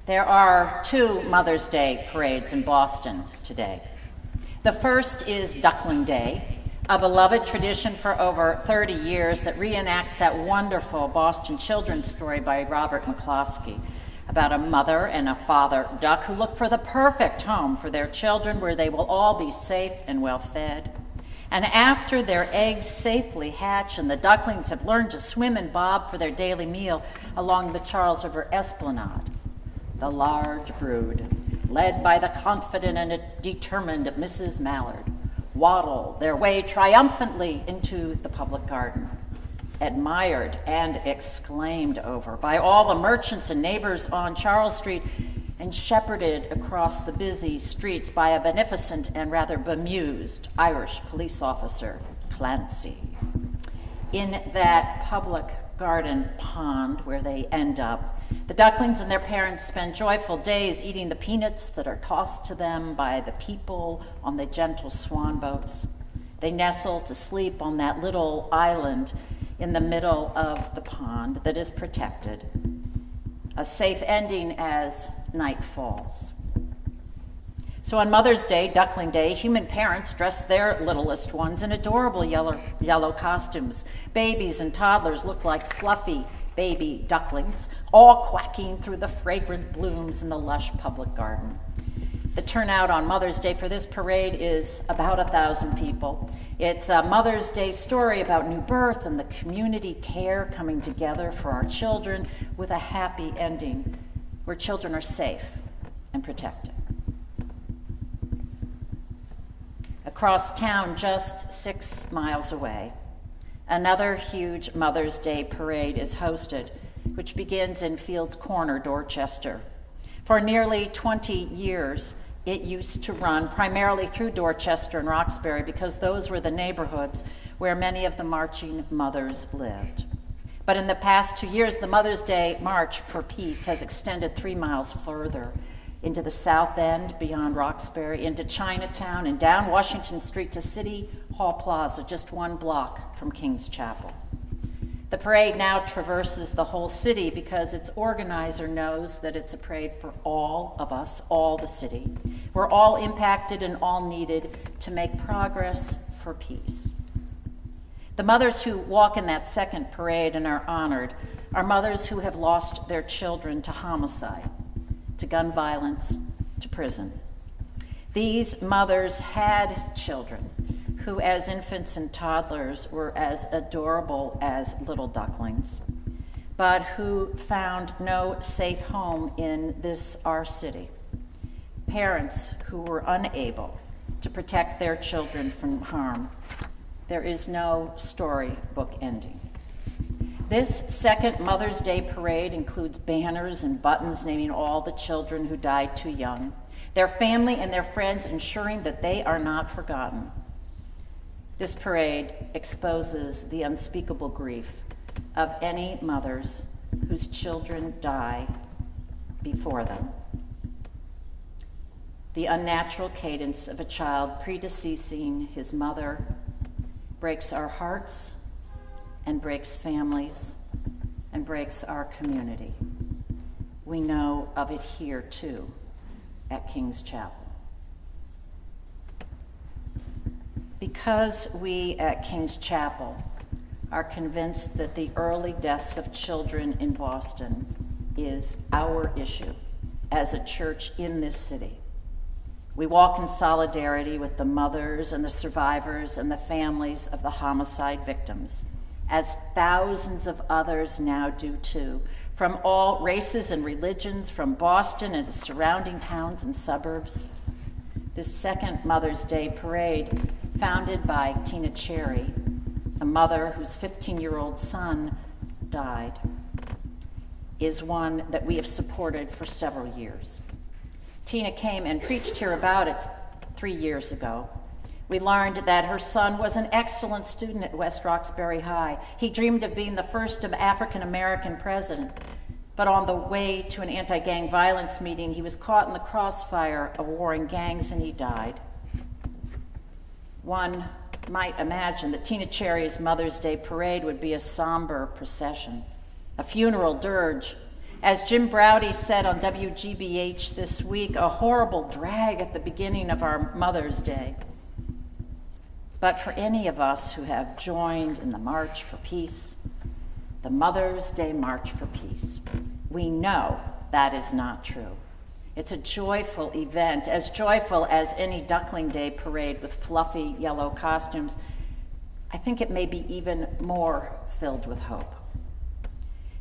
There are two Mother's Day parades in Boston today. The first is Duckling Day, a beloved tradition for over 30 years that reenacts that wonderful Boston children's story by Robert McCloskey about a mother and a father duck who look for the perfect home for their children where they will all be safe and well fed. And after their eggs safely hatch and the ducklings have learned to swim and bob for their daily meal along the Charles River Esplanade, the large brood, led by the confident and determined Mrs. Mallard, waddle their way triumphantly into the public garden, admired and exclaimed over by all the merchants and neighbors on Charles Street, and shepherded across the busy streets by a beneficent and rather bemused Irish police officer, Clancy. In that public garden pond where they end up, the ducklings and their parents spend joyful days eating the peanuts that are tossed to them by the people on the gentle swan boats. They nestle to sleep on that little island in the middle of the pond that is protected, a safe ending as night falls. So on Mother's Day, Duckling Day, human parents dress their littlest ones in adorable yellow costumes. Babies and toddlers look like fluffy baby ducklings, all quacking through the fragrant blooms in the lush public garden. The turnout on Mother's Day for this parade is about 1,000 people. It's a Mother's Day story about new birth and the community care coming together for our children with a happy ending where children are safe and protected. Across town, just 6 miles away, another huge Mother's Day parade is hosted, which begins in Fields Corner, Dorchester. For nearly 20 years, it used to run primarily through Dorchester and Roxbury because those were the neighborhoods where many of the marching mothers lived. But in the past 2 years, the Mother's Day March for Peace has extended 3 miles further into the South End, beyond Roxbury, into Chinatown, and down Washington Street to City Hall Plaza, just 1 block from King's Chapel. The parade now traverses the whole city because its organizer knows that it's a parade for all of us, all the city. We're all impacted and all needed to make progress for peace. The mothers who walk in that second parade and are honored are mothers who have lost their children to homicide, to gun violence, to prison. These mothers had children who, as infants and toddlers, were as adorable as little ducklings, but who found no safe home in this, our city. Parents who were unable to protect their children from harm. There is no storybook ending. This second Mother's Day parade includes banners and buttons naming all the children who died too young, their family and their friends ensuring that they are not forgotten. This parade exposes the unspeakable grief of any mothers whose children die before them. The unnatural cadence of a child predeceasing his mother breaks our hearts and breaks families and breaks our community. We know of it here too at King's Chapel. Because we at King's Chapel are convinced that the early deaths of children in Boston is our issue as a church in this city, we walk in solidarity with the mothers and the survivors and the families of the homicide victims, as thousands of others now do too, from all races and religions, from Boston and its surrounding towns and suburbs. This second Mother's Day parade, founded by Tina Cherry, a mother whose 15-year-old son died, is one that we have supported for several years. Tina came and preached here about it 3 years ago. We learned that her son was an excellent student at West Roxbury High. He dreamed of being the first African-American president, but on the way to an anti-gang violence meeting, he was caught in the crossfire of warring gangs and he died. One might imagine that Tina Cherry's Mother's Day parade would be a somber procession, a funeral dirge, As Jim Braude said on WGBH this week, a horrible drag at the beginning of our Mother's Day. But for any of us who have joined in the March for Peace, the Mother's Day March for Peace, we know that is not true. It's a joyful event, as joyful as any Duckling Day parade with fluffy yellow costumes. I think it may be even more filled with hope.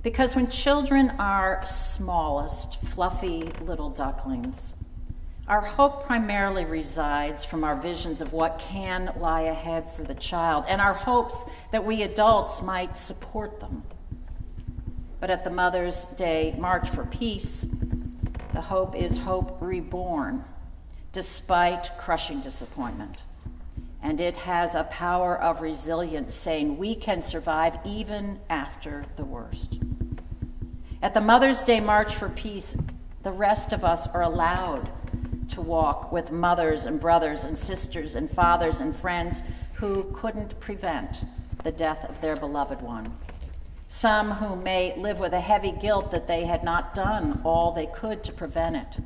Because when children are smallest, fluffy little ducklings, our hope primarily resides from our visions of what can lie ahead for the child and our hopes that we adults might support them. But at the Mother's Day March for Peace, the hope is hope reborn, despite crushing disappointment. And it has a power of resilience, saying we can survive even after the worst. At the Mother's Day March for Peace, the rest of us are allowed to walk with mothers and brothers and sisters and fathers and friends who couldn't prevent the death of their beloved one. Some who may live with a heavy guilt that they had not done all they could to prevent it.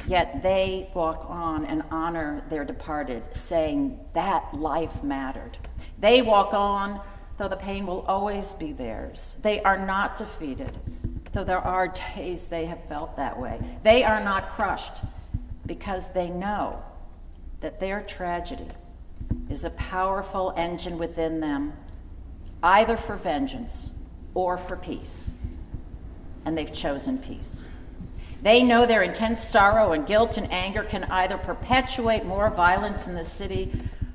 Yet they walk on and honor their departed, saying that life mattered. They walk on, though the pain will always be theirs. They are not defeated, though there are days they have felt that way. They are not crushed, because they know that their tragedy is a powerful engine within them, either for vengeance or for peace. And they've chosen peace. They know their intense sorrow and guilt and anger can either perpetuate more violence in the city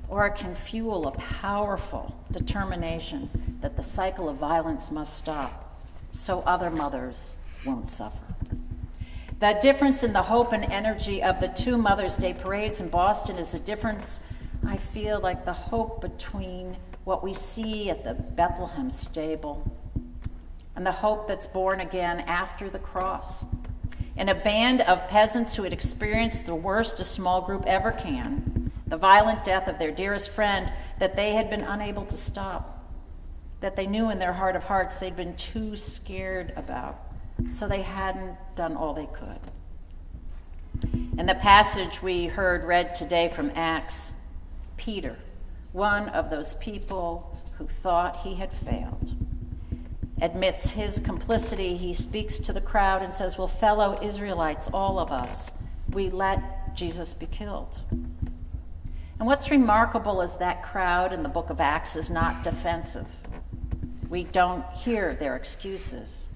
or it can fuel a powerful determination that the cycle of violence must stop so other mothers won't suffer. The difference in the hope and energy of the two Mother's Day parades in Boston is a difference, I feel, like the hope between what we see at the Bethlehem stable and the hope that's born again after the cross. In a band of peasants who had experienced the worst a small group ever can, the violent death of their dearest friend that they had been unable to stop, that they knew in their heart of hearts they'd been too scared about, so they hadn't done all they could. In the passage we heard read today from Acts, Peter, one of those people who thought he had failed, admits his complicity. He speaks to the crowd and says, well, fellow Israelites, all of us, we let Jesus be killed. And what's remarkable is that crowd in the book of Acts is not defensive. We don't hear their excuses.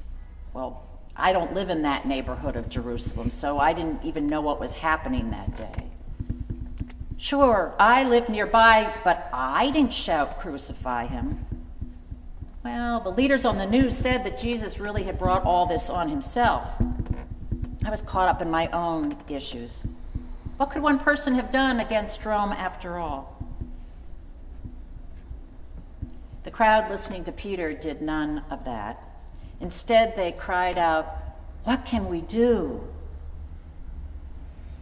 Well, I don't live in that neighborhood of Jerusalem, so I didn't even know what was happening that day. Sure, I live nearby, but I didn't shout, crucify him. Well, the leaders on the news said that Jesus really had brought all this on himself. I was caught up in my own issues. What could one person have done against Rome after all? The crowd listening to Peter did none of that. Instead, they cried out, what can we do?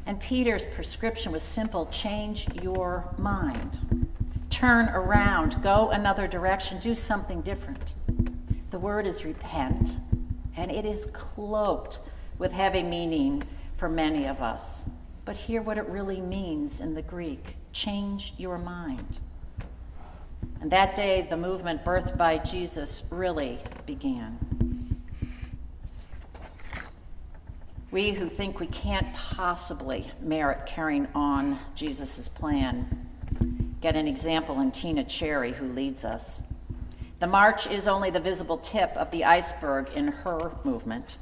And Peter's prescription was simple: change your mind. Turn around, go another direction, do something different. The word is repent, and it is cloaked with heavy meaning for many of us. But hear what it really means in the Greek: change your mind. And that day, the movement birthed by Jesus really began. We who think we can't possibly merit carrying on Jesus' plan get an example in Tina Cherry, who leads us. The march is only the visible tip of the iceberg in her movement.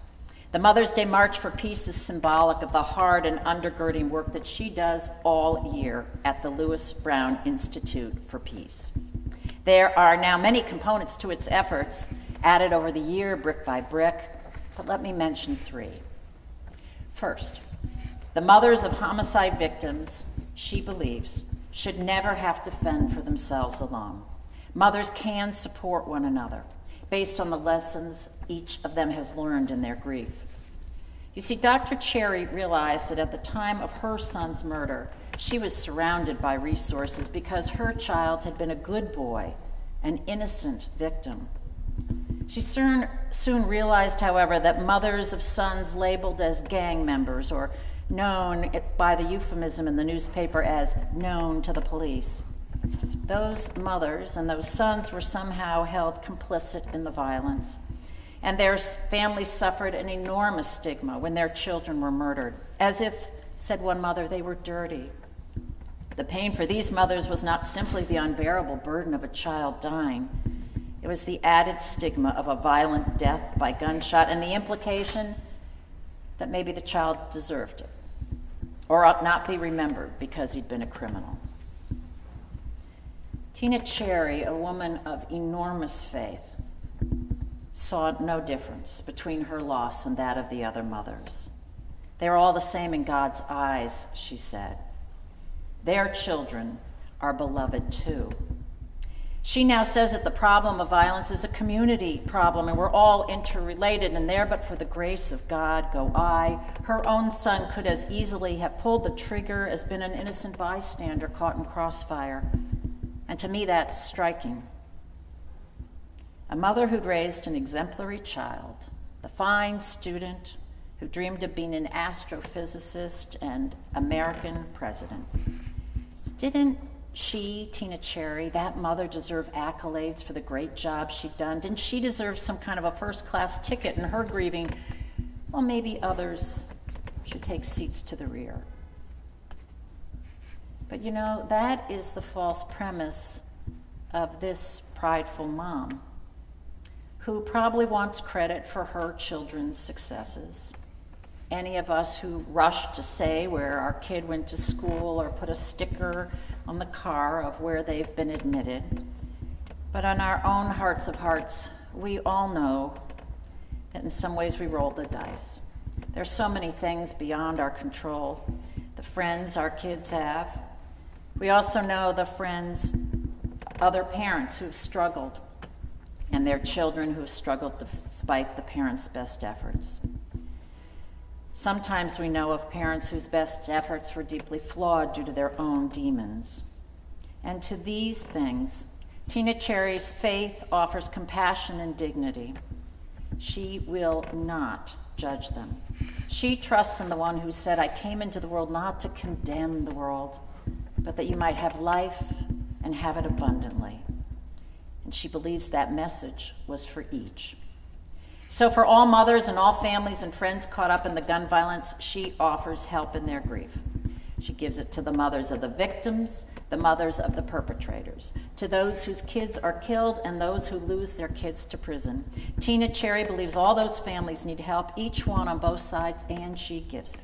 The Mother's Day March for Peace is symbolic of the hard and undergirding work that she does all year at the Lewis Brown Institute for Peace. There are now many components to its efforts, added over the year, brick by brick, but let me mention three. First, the mothers of homicide victims, she believes, should never have to fend for themselves alone. Mothers can support one another based on the lessons each of them has learned in their grief. You see, Dr. Cherry realized that at the time of her son's murder, she was surrounded by resources because her child had been a good boy, an innocent victim. She soon realized, however, that mothers of sons labeled as gang members, or known by the euphemism in the newspaper as known to the police, those mothers and those sons were somehow held complicit in the violence, and their families suffered an enormous stigma when their children were murdered, as if, said one mother, they were dirty. The pain for these mothers was not simply the unbearable burden of a child dying. It was the added stigma of a violent death by gunshot and the implication that maybe the child deserved it or ought not be remembered because he'd been a criminal. Tina Cherry, a woman of enormous faith, saw no difference between her loss and that of the other mothers. They are all the same in God's eyes, she said. Their children are beloved too. She now says that the problem of violence is a community problem and we're all interrelated, and there but for the grace of God go I. Her own son could as easily have pulled the trigger as been an innocent bystander caught in crossfire. And to me that's striking. A mother who'd raised an exemplary child, the fine student who dreamed of being an astrophysicist and American president. Didn't she, Tina Cherry, that mother, deserve accolades for the great job she'd done? Didn't she deserve some kind of a first-class ticket in her grieving? Well, maybe others should take seats to the rear. But you know, that is the false premise of this prideful mom, who probably wants credit for her children's successes. Any of us who rush to say where our kid went to school or put a sticker on the car of where they've been admitted. But in our own hearts of hearts, we all know that in some ways we roll the dice. There's so many things beyond our control. The friends our kids have. We also know the friends, other parents who've struggled, and their children who've struggled despite the parents' best efforts. Sometimes we know of parents whose best efforts were deeply flawed due to their own demons. And to these things, Tina Cherry's faith offers compassion and dignity. She will not judge them. She trusts in the one who said, I came into the world not to condemn the world, but that you might have life and have it abundantly. And she believes that message was for each. So for all mothers and all families and friends caught up in the gun violence, she offers help in their grief. She gives it to the mothers of the victims, the mothers of the perpetrators, to those whose kids are killed and those who lose their kids to prison. Tina Cherry believes all those families need help, each one on both sides, and she gives it.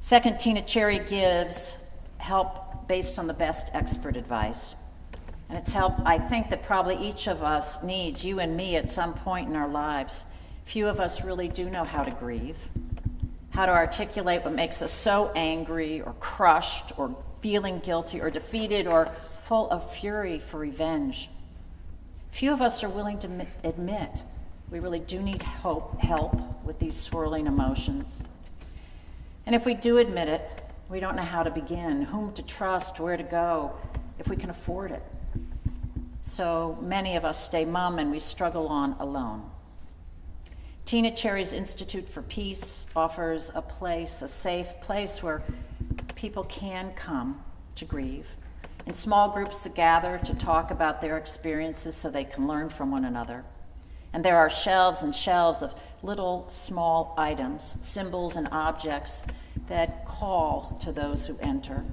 Second, Tina Cherry gives help based on the best expert advice. And it's help, I think, that probably each of us needs, you and me, at some point in our lives. Few of us really do know how to grieve, how to articulate what makes us so angry or crushed or feeling guilty or defeated or full of fury for revenge. Few of us are willing to admit we really do need help with these swirling emotions. And if we do admit it, we don't know how to begin, whom to trust, where to go, if we can afford it. So many of us stay mum and we struggle on alone. Tina Cherry's Institute for Peace offers a place, a safe place where people can come to grieve. In small groups that gather to talk about their experiences so they can learn from one another. And there are shelves and shelves of little small items, symbols and objects that call to those who enter.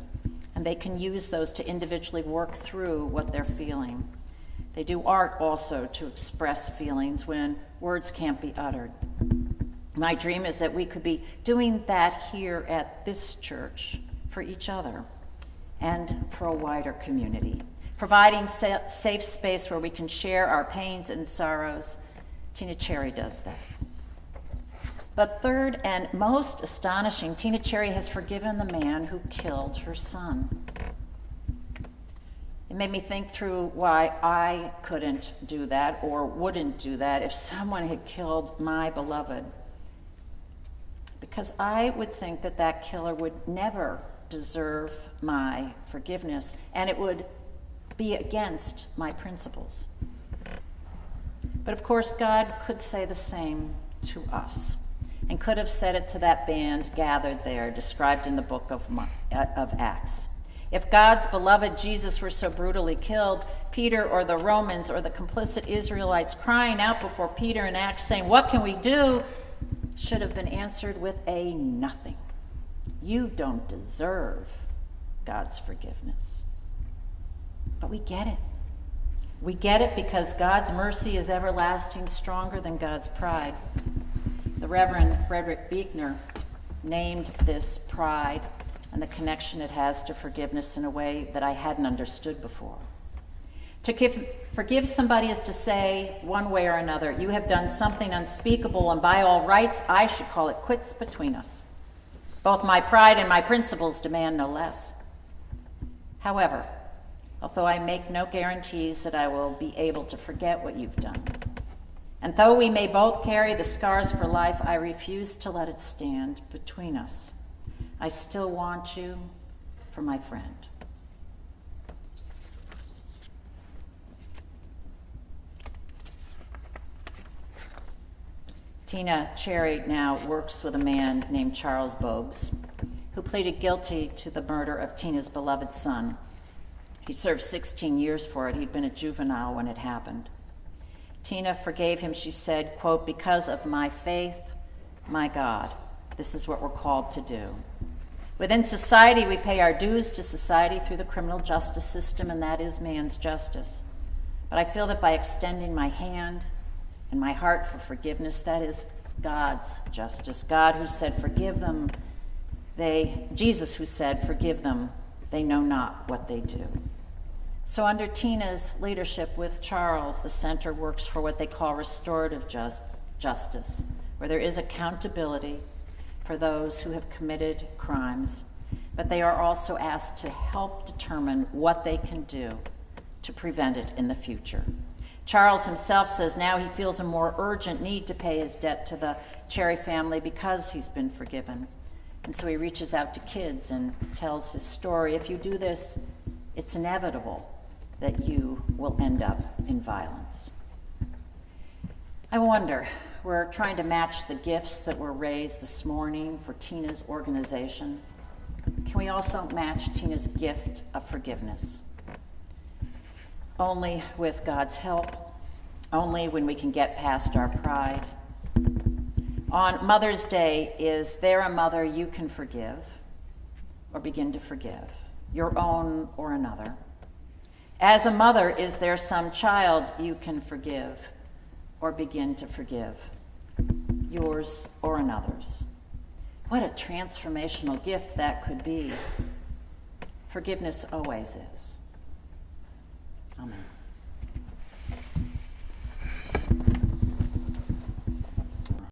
And they can use those to individually work through what they're feeling. They do art also to express feelings when words can't be uttered. My dream is that we could be doing that here at this church for each other and for a wider community, providing safe space where we can share our pains and sorrows. Tina Cherry does that. But third and most astonishing, Tina Cherry has forgiven the man who killed her son. It made me think through why I couldn't do that or wouldn't do that if someone had killed my beloved. Because I would think that that killer would never deserve my forgiveness, and it would be against my principles. But of course, God could say the same to us, and could have said it to that band gathered there, described in the book of Acts. If God's beloved Jesus were so brutally killed, Peter or the Romans or the complicit Israelites crying out before Peter in Acts saying, "What can we do?" should have been answered with a nothing. You don't deserve God's forgiveness. But we get it. We get it because God's mercy is everlasting, stronger than God's pride. The Reverend Frederick Buechner named this pride and the connection it has to forgiveness in a way that I hadn't understood before. To forgive somebody is to say, one way or another, you have done something unspeakable, and by all rights, I should call it quits between us. Both my pride and my principles demand no less. However, although I make no guarantees that I will be able to forget what you've done, and though we may both carry the scars for life, I refuse to let it stand between us. I still want you for my friend. Tina Cherry now works with a man named Charles Bogues, who pleaded guilty to the murder of Tina's beloved son. He served 16 years for it. He'd been a juvenile when it happened. Tina forgave him, she said, quote, "Because of my faith, my God, this is what we're called to do. Within society, we pay our dues to society through the criminal justice system, and that is man's justice. But I feel that by extending my hand and my heart for forgiveness, that is God's justice. God who said, forgive them, Jesus who said, forgive them, they know not what they do." So under Tina's leadership with Charles, the center works for what they call restorative justice, where there is accountability for those who have committed crimes, but they are also asked to help determine what they can do to prevent it in the future. Charles himself says now he feels a more urgent need to pay his debt to the Cherry family because he's been forgiven. And so he reaches out to kids and tells his story. If you do this, it's inevitable that you will end up in violence. I wonder, we're trying to match the gifts that were raised this morning for Tina's organization. Can we also match Tina's gift of forgiveness? Only with God's help, only when we can get past our pride. On Mother's Day, is there a mother you can forgive or begin to forgive, your own or another? As a mother, is there some child you can forgive or begin to forgive, yours or another's? What a transformational gift that could be. Forgiveness always is. Amen.